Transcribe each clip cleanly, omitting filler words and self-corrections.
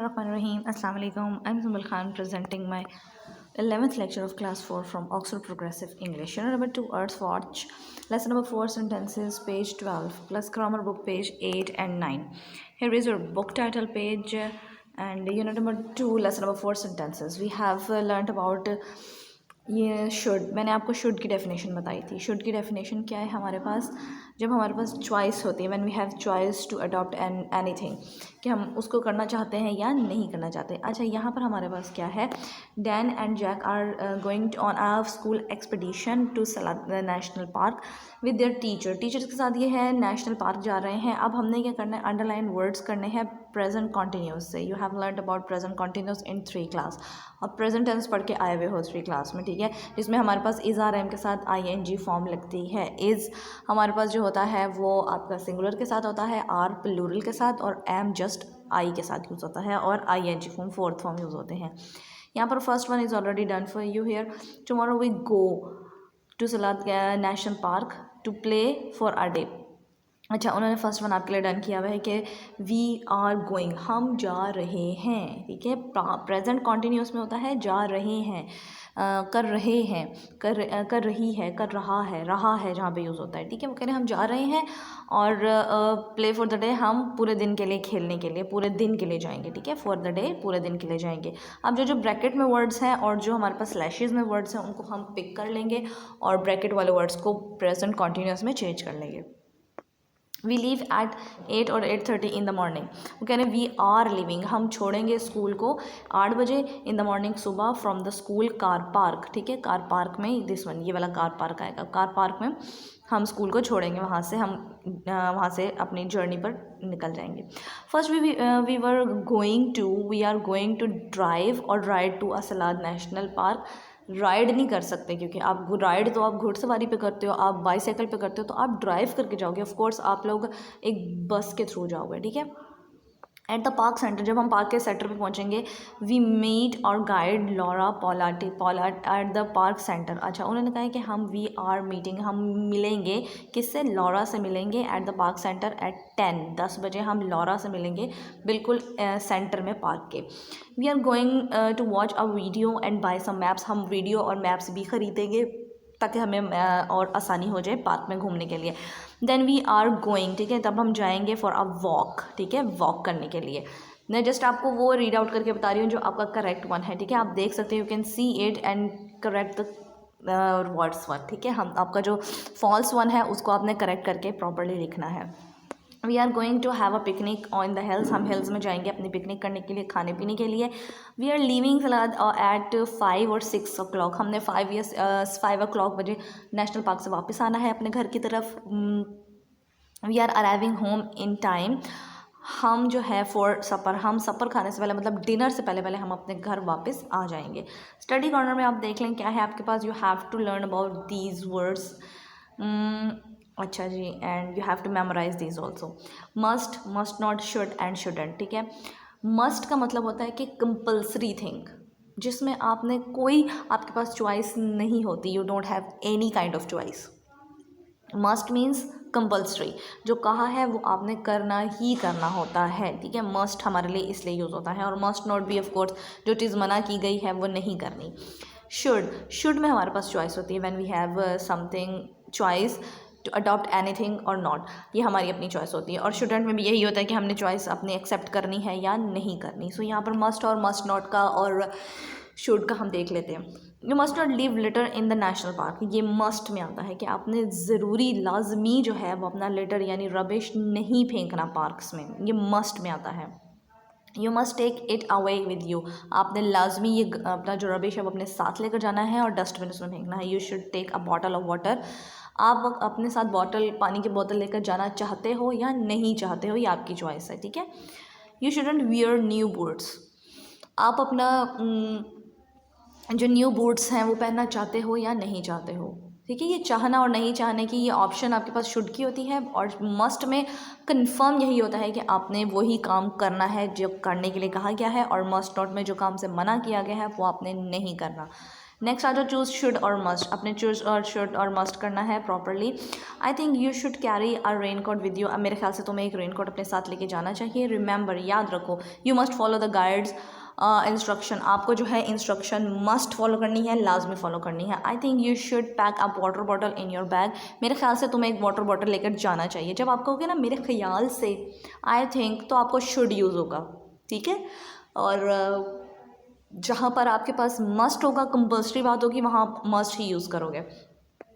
Bismillahirrahmanirrahim. Assalamu alaikum. I'm Zumbul Khan presenting my 11th lecture of class 4 from Oxford Progressive English. Unit number 2 Earthwatch. Lesson number 4 sentences page 12 plus grammar book page 8 and 9. Here is your book title page and unit number 2 lesson number 4 sentences. We have learnt about ये should मैंने आपको should की definition बताई थी। Should की definition क्या है हमारे पास, जब हमारे पास चॉइस होती है, when we have choice to adopt anything, कि हम उसको करना चाहते हैं या नहीं करना चाहते। अच्छा, यहाँ पर हमारे पास क्या है, Dan and Jack are going on a school expedition to Salad national park with their teachers के साथ ये है नेशनल पार्क जा रहे हैं। अब हमने क्या करना है, अंडरलाइन वर्ड्स करने हैं प्रेजेंट कॉन्टीन्यूस से। You have learn about present continuous in 3 class और प्रेजेंट टेंस पढ़ के आए हुए हो 3 क्लास में, ठीक है, जिसमें हमारे पास इज़ आर एम के साथ ING फॉर्म लगती है। इज़ हमारे पास जो होता है वो आपका सिंगुलर के साथ होता है, आर प्लूरल के साथ और एम जस्ट आई के साथ यूज़ होता है और ING form 4th form use होते हैं। यहाँ पर first one is already done for you here. Tomorrow we go to Salad national park to play for a day. अच्छा, उन्होंने फर्स्ट वन आपके लिए डन किया हुआ है कि वी आर गोइंग, हम जा रहे हैं, ठीक है। प्रेजेंट कॉन्टीन्यूस में होता है जा रहे हैं, कर रहे हैं, कर रही है, कर रहा है जहाँ पे यूज़ होता है, ठीक है। वो कह रहे हैं हम जा रहे हैं और प्ले फॉर द डे, हम पूरे दिन के लिए खेलने के लिए पूरे दिन के लिए जाएंगे, ठीक है। फॉर द डे पूरे दिन के लिए जाएंगे। अब जो ब्रैकेट में वर्ड्स हैं और जो हमारे पास स्लैशेस में वर्ड्स हैं उनको हम पिक कर लेंगे और ब्रैकेट वाले वर्ड्स को प्रेजेंट कॉन्टीन्यूस में चेंज कर लेंगे। वी लीव एट 8 और 8:30 इन द मॉर्निंग। वो कह रहे हैं वी आर लिविंग, हम छोड़ेंगे स्कूल को 8 बजे इन द मॉर्निंग सुबह from the school car park, ठीक है। कार पार्क में दिस वन, ये वाला कार पार्क आएगा। कार पार्क में हम स्कूल को छोड़ेंगे, वहाँ से हम वहाँ से अपनी जर्नी पर निकल जाएंगे। First we are going to drive or ride to असलाद नेशनल पार्क। राइड नहीं कर सकते क्योंकि आप राइड तो आप घुड़सवारी पे करते हो, आप बाईसाइकिल पे करते हो, तो आप ड्राइव करके जाओगे। ऑफ कोर्स आप लोग एक बस के थ्रू जाओगे, ठीक है। एट द पार्क सेंटर, जब हम पार्क के सेंटर पे पहुंचेंगे, we meet our guide Laura Polat at the park centre. अच्छा, उन्होंने कहा है कि हम वी आर मीटिंग, हम मिलेंगे किससे, लॉरा से मिलेंगे eight the park centre at 10 बजे हम लॉरा से मिलेंगे बिल्कुल सेंटर में पार्क के। We are going to watch a video and buy some maps, हम वीडियो और मैप्स भी ख़रीदेंगे ताकि हमें और आसानी हो जाए पार्क में घूमने के लिए। देन वी आर गोइंग, ठीक है, तब हम जाएंगे फॉर अ वॉक, ठीक है, वॉक करने के लिए। मैं जस्ट आपको वो रीड आउट करके बता रही हूँ जो आपका करेक्ट वन है, ठीक है। आप देख सकते हैं, you can see it and correct the words one, ठीक है। हम आपका जो फॉल्स वन है उसको आपने करेक्ट करके प्रॉपरली लिखना है। We are going to have a picnic on the hills, हम हिल्स में जाएंगे अपनी पिकनिक करने के लिए, खाने पीने के लिए। We are leaving Salad at 5 और 6 o'clock, हमने 5 o'clock बजे नेशनल पार्क से वापस आना है अपने घर की तरफ। We are arriving home in time, हम जो है फॉर सफ़र, हम सफ़र खाने से पहले मतलब डिनर से पहले हम अपने घर वापस आ जाएंगे। स्टडी कॉर्नर में आप देख लें क्या है आपके पास, you have to learn about these words. अच्छा जी, and you have to memorise these also. Must not, should and shouldn't, ठीक है। मस्ट का मतलब होता है कि कंपल्सरी थिंग, जिसमें आपने कोई आपके पास चॉइस नहीं होती, you don't have any kind of choice. Must means compulsory, जो कहा है वो आपने करना ही करना होता है, ठीक है। मस्ट हमारे लिए इसलिए यूज़ होता है। और मस्ट नॉट भी, ऑफ कोर्स, जो चीज़ मना की गई है वो नहीं करनी। शुड में हमारे पास चॉइस होती है, when we have something choice to adopt anything और नॉट, ये हमारी अपनी चॉइस होती है। और शुडेंट में भी यही होता है कि हमने चॉइस अपनी एक्सेप्ट करनी है या नहीं करनी। सो यहाँ पर मस्ट और मस्ट नॉट का और शुड का हम देख लेते हैं। You must not leave litre in the national park, ये मस्ट में आता है कि आपने ज़रूरी लाजमी जो है वो अपना लिटर यानी रबिश नहीं फेंकना पार्क्स में, ये मस्ट में आता है। You must take it away with you, आपने लाजमी ये अपना जो रबिश है वो अपने साथ लेकर जाना है और डस्टबिन उसमें फेंकना है। You should take a bottle of water, आप अपने साथ पानी की बोतल लेकर जाना चाहते हो या नहीं चाहते हो, ये आपकी चॉइस है, ठीक है। You shouldn't wear new boots, आप अपना जो न्यू बूट्स हैं वो पहनना चाहते हो या नहीं चाहते हो, ठीक है। ये चाहना और नहीं चाहने की ये ऑप्शन आपके पास शुड की होती है। और मस्ट में कंफर्म यही होता है कि आपने वही काम करना है जो करने के लिए कहा गया है, और मस्ट नॉट में जो काम से मना किया गया है वो आपने नहीं करना। नेक्स्ट आ जाओ चूज़ शुड और मस्ट। अपने चूज़ और शुड और मस्ट करना है properly. I think you should carry a raincoat with you. अब मेरे ख्याल से तुम्हें एक रेन कोट अपने साथ लेके जाना चाहिए। रिमेंबर, याद रखो, you must follow the guides instruction. आपको जो है इंस्ट्रक्शन मस्ट फॉलो करनी है, लाजमी फॉलो करनी है। आई think you should pack up water bottle in your bag. मेरे ख्याल से तुम्हें एक वाटर बॉटल लेकर जाना चाहिए। जब आप कहोगे ना मेरे ख्याल से, आई थिंक, तो आपको शुड यूज़ होगा, ठीक है। और जहाँ पर आपके पास मस्ट होगा, कंपल्सरी बात होगी, वहाँ आप मस्ट ही यूज़ करोगे।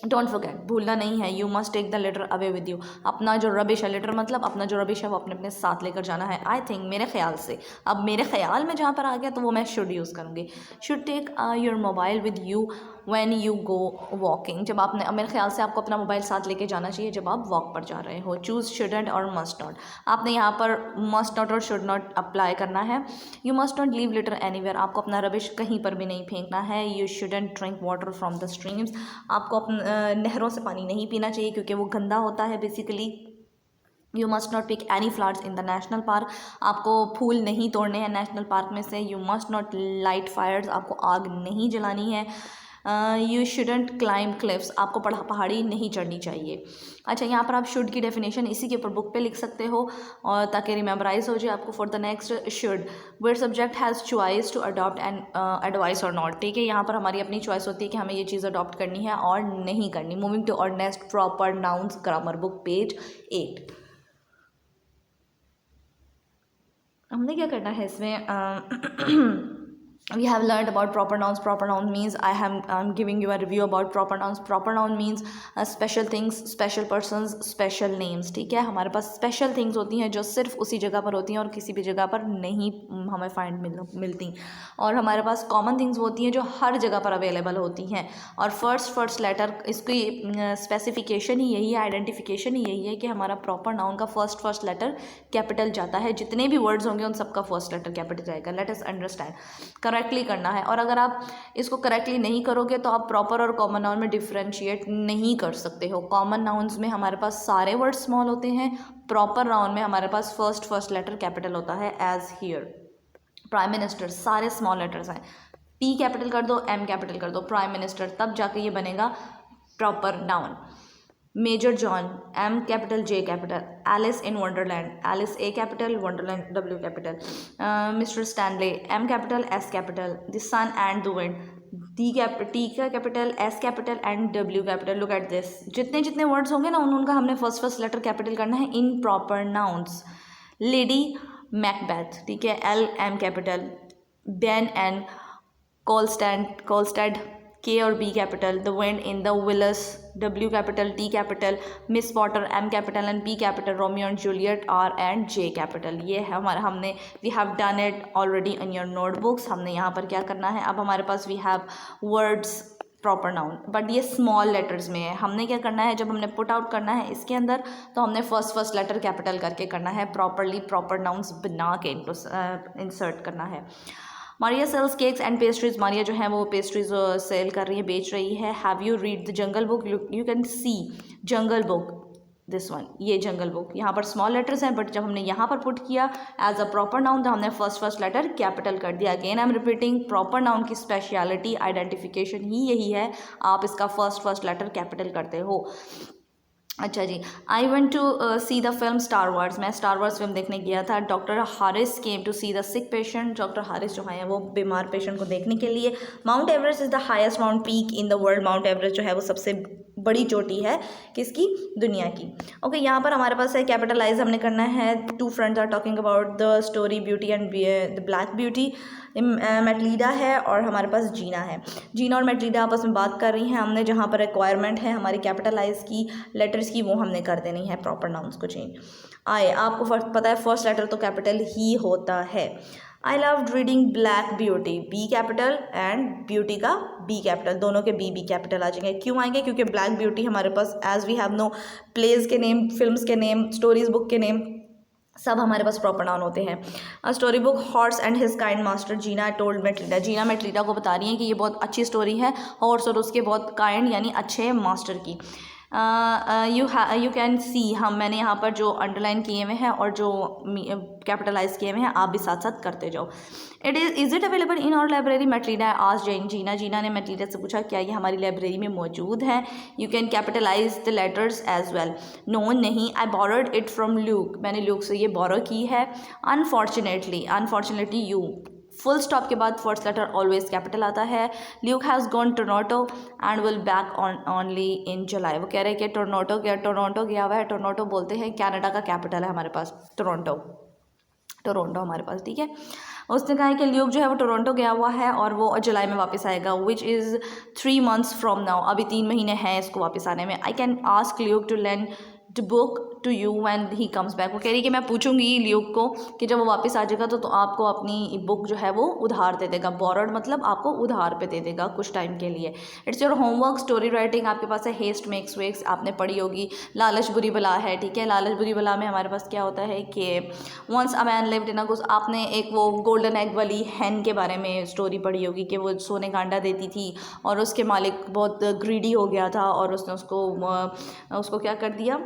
डोंट फॉरगेट, भूलना नहीं है। You must take the letter away with you. अपना जो रबिश है, लेटर मतलब अपना जो रबिश है वो अपने अपने साथ लेकर जाना है। आई थिंक, मेरे ख्याल से, अब मेरे ख्याल में जहाँ पर आ गया तो वो मैं शुड यूज़ करूँगी। Should take your mobile with you when you go walking. जब आपने, अब मेरे ख्याल से आपको अपना मोबाइल साथ लेके जाना चाहिए जब आप वॉक पर जा रहे हो। चूज़ शुडंट और मस्ट नॉट। आपने यहाँ पर मस्ट नॉट और शुड नॉट अप्लाई करना है। You must not leave litre anywhere. आपको अपना रबिश कहीं पर भी नहीं फेंकना है। You shouldn't drink water from the streams. आपको नहरों से पानी नहीं पीना चाहिए क्योंकि वो गंदा होता है basically. You must not pick any flowers in the national park. आपको फूल नहीं तोड़ने हैं नेशनल पार्क में से। You must not light fires. आपको आग नहीं जलानी है। You shouldn't climb cliffs. आपको पहाड़ी नहीं चढ़नी चाहिए। अच्छा, यहाँ पर आप शुड की डेफिनेशन इसी के ऊपर बुक पे लिख सकते हो और ताकि रिमेम्बराइज हो जाए आपको for the next. Should where subject has choice to adopt and advise और नॉट। ठीक है, यहाँ पर हमारी अपनी चॉइस होती है कि हमें ये चीज़ अडॉप्ट करनी है और नहीं करनी। मूविंग टू और next proper nouns, grammar book, page 8। हमने क्या करना है इसमें we have learned about proper nouns. Proper noun means I'm giving you a review about proper nouns. Proper noun means special things, special persons, special names. ठीक है, हमारे पास special things होती हैं जो सिर्फ उसी जगह पर होती हैं और किसी भी जगह पर नहीं हमें फाइंड मिलती। और हमारे पास common things होती हैं जो हर जगह पर अवेलेबल होती हैं। और फर्स्ट लेटर, इसकी स्पेसिफिकेशन ही यही है, आइडेंटिफिकेशन ही यही है कि हमारा प्रॉपर नाउन का फर्स्ट लेटर कैपिटल जाता है। जितने भी वर्ड्स होंगे उन सबका फर्स्ट लेटर कैपिटल जाएगा। Let us understand. करेक्टली करना है, और अगर आप इसको करेक्टली नहीं करोगे तो आप प्रॉपर और कॉमन नाउन में डिफरेंशिएट नहीं कर सकते हो। कॉमन नाउन्स में हमारे पास सारे वर्ड स्मॉल होते हैं। प्रॉपर नाउन में हमारे पास फर्स्ट लेटर कैपिटल होता है, एज हियर। प्राइम मिनिस्टर, सारे स्मॉल लेटर्स हैं। पी कैपिटल कर दो, एम कैपिटल कर दो, प्राइम मिनिस्टर, तब जाके ये बनेगा proper noun. Major John, M capital J capital. Alice in Wonderland, Alice A capital, Wonderland W capital. Mister Stanley, M capital S capital. The sun and the wind, T का capital, S capital and W capital. Look at this, जितने जितने words होंगे ना उनका हमने first letter capital करना है in proper nouns. Lady Macbeth, ठीक है, L M capital. Ben and Kolstad, K और B capital. The wind in the willows, W capital, T capital. Miss Potter, M capital and P capital. Romeo and Juliet, R and J capital. ये है हमारा, हमने we have done it already in your notebooks. हमने यहाँ पर क्या करना है, अब हमारे पास we have words proper noun, but ये स्मॉल लेटर्स में है। हमने क्या करना है, जब हमने पुट आउट करना है इसके अंदर, तो हमने फर्स्ट लेटर कैपिटल करके करना है, प्रॉपरली प्रॉपर नाउन्स बना के इंसर्ट करना है। Maria sells cakes and pastries. Maria जो है वो पेस्ट्रीज सेल कर रही है, बेच रही है। Have you read the jungle book, you can see jungle book, this one, ये जंगल बुक। यहाँ पर स्मॉल लेटर्स हैं, बट जब हमने यहाँ पर पुट किया एज अ प्रॉपर नाउन तो हमने फर्स्ट लेटर कैपिटल कर दिया। Again I am repeating, proper noun की स्पेशलिटी, आइडेंटिफिकेशन ही यही है, आप इसका फर्स्ट लेटर कैपिटल करते हो। अच्छा जी, I went to see the film Star Wars. मैं स्टार वार्स फिल्म देखने गया था। Doctor Harris came to see the sick patient. Doctor Harris जो हैं वो बीमार पेशेंट को देखने के लिए। Mount Everest is the highest mount peak in the world. Mount Everest जो है वो सबसे बड़ी चोटी है किसकी, दुनिया की। ओके, यहाँ पर हमारे पास है कैपिटलाइज हमने करना है। Two friends are talking about the story beauty and the black beauty. Matilda है और हमारे पास जीना है। जीना और मेटलीडा आपस में बात कर रही हैं। हमने जहाँ पर रिक्वायरमेंट है हमारी कैपिटलाइज की लेटर्स की, वो हमने कर देनी है, प्रॉपर नाउन्स को चेंज। आए, आपको पता है फर्स्ट लेटर तो कैपिटल ही होता है। I love reading Black Beauty, B capital and beauty का बी कैपिटल, दोनों के बी कैपिटल आ जाएंगे। क्यों आएंगे, क्योंकि ब्लैक ब्यूटी हमारे पास as we have no place के नेम, फिल्म्स के नेम, स्टोरीज बुक के नेम, सब हमारे पास प्रॉपर नाउन होते हैं। A story book, horse and his kind master. Gina told Matilda, Gina Matilda को बता रही है कि ये बहुत अच्छी स्टोरी है हॉर्स और उसके बहुत काइंड यानी अच्छे मास्टर की। यू कैन सी, हम मैंने यहाँ पर जो अंडरलाइन किए हुए हैं और जो कैपिटलाइज किए हुए हैं आप भी साथ साथ करते जाओ. Is it available in our library? Matilda आज जीना ने मैटलीना से पूछा क्या ये हमारी लाइब्रेरी में मौजूद है. You can capitalise the letters as well. No नहीं. I borrowed it from Luke, मैंने ल्यूक से ये बोरो की है. अनफॉर्चुनेटली यू, फुल स्टॉप के बाद फर्स्ट लेटर ऑलवेज कैपिटल आता है. Luke has gone Toronto and will back only in July. वो कह रहे हैं कि टोरंटो गया हुआ है. टोरंटो बोलते हैं कनाडा का कैपिटल है हमारे पास, टोरंटो हमारे पास, ठीक है. उसने कहा है कि ल्यूक जो है वो टोरंटो गया हुआ है और वो जुलाई में वापस आएगा. Which is 3 months from now, अभी 3 महीने हैं इसको वापस आने में. I can ask Luke to lend the book to you when he comes back. वो कह रही है कि मैं पूछूंगी ल्यूक को कि जब वो वापस आ जाएगा तो आपको अपनी बुक जो है वो उधार दे देगा. बोरोड मतलब आपको उधार पे दे देगा कुछ टाइम के लिए. It's your homework. Story writing आपके पास है. हेस्ट मेक्स वेक्स आपने पढ़ी होगी. लालच बुरी बला है, ठीक है. लालच बुरी बला में हमारे पास क्या होता है कि once a man lived in a goose, आपने एक वो गोल्डन एग वाली हैन के बारे में स्टोरी पढ़ी होगी कि वो सोने का अंडा देती थी और उसके मालिक बहुत ग्रीडी हो गया था और उसने उसको क्या कर दिया,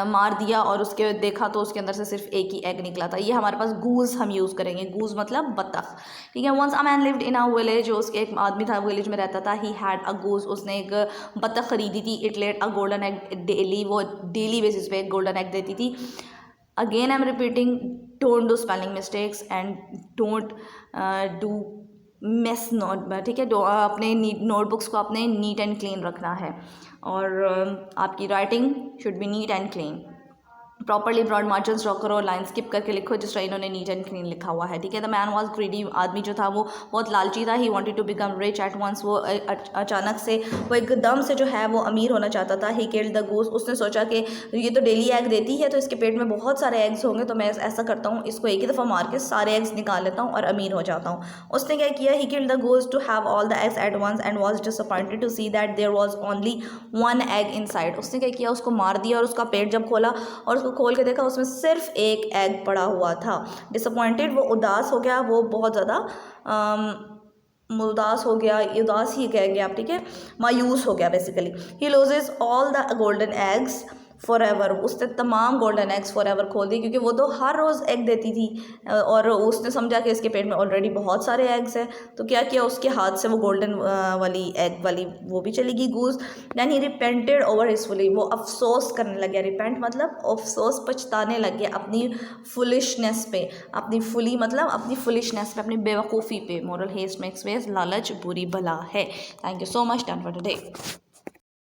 मार दिया और उसके देखा तो उसके अंदर से सिर्फ एक ही एग निकला था. ये हमारे पास गूज हम यूज़ करेंगे. गूज मतलब बतख, ठीक है. Once a man lived in a village, जो उसके एक आदमी था विलेज में रहता था. ही हैड अ गूज, उसने एक बतख खरीदी थी. It laid a golden egg daily, वो डेली बेसिस पे एक गोल्डन एग देती थी. Again I am repeating, don't do spelling mistakes and don't do mess note, ठीक है. अपने नोटबुक्स को आपने नीट एंड क्लीन रखना है और आपकी writing should be neat and clean. Properly broad margin draw करो, लाइन स्किप करके लिखो जिस तरह इन्होंने नीट एंड क्लीन लिखा हुआ है, ठीक है. द मैन वॉज ग्रीडी, आदमी जो था वो बहुत लालची था. He wanted to become rich at once, वो अचानक से वो एकदम से जो है वो अमीर होना चाहता था. ही किल्ड द गूस, उसने सोचा कि ये तो डेली एग देती है तो इसके पेट में बहुत सारे एग्स होंगे तो मैं ऐसा करता हूँ इसको एक ही दफ़ा मार के सारे एग्स निकाल लेता हूँ और अमीर हो जाता हूँ. उसने क्या किया, he killed the goose to have all the eggs at once and was disappointed to see that there was only 1 egg inside. उसने क्या किया, उसको मार दिया और उसका पेट जब खोला और उसको खोल के देखा उसमें सिर्फ एक एग पड़ा हुआ था. डिसअपॉइंटेड, वो उदास हो गया, वो बहुत ज़्यादा उदास हो गया, उदास ही कहेंगे आप, ठीक है. मायूस हो गया basically. He loses all the golden eggs for ever, उसने तमाम गोल्डन एग्स फॉर एवर खोल दी क्योंकि वो तो हर रोज़ एग देती थी और उसने समझा कि इसके पेट में ऑलरेडी बहुत सारे एग्स हैं. तो क्या किया, उसके हाथ से वो गोल्डन वाली एग वाली वो भी चली गई गूज. दैन ही रिपेंटेड ओवर हिज फुली, वो अफसोस करने लग गया. रिपेंट मतलब अफसोस, पछताने लग गया अपनी फुलिशनेस पे. अपनी फुली मतलब अपनी फुलिशनेस पे, अपनी बेवकूफ़ी पे. मोरल, हेस्ट मेक्स वेस्ट, लालच बुरी भला है. Thank you so much. Done for today.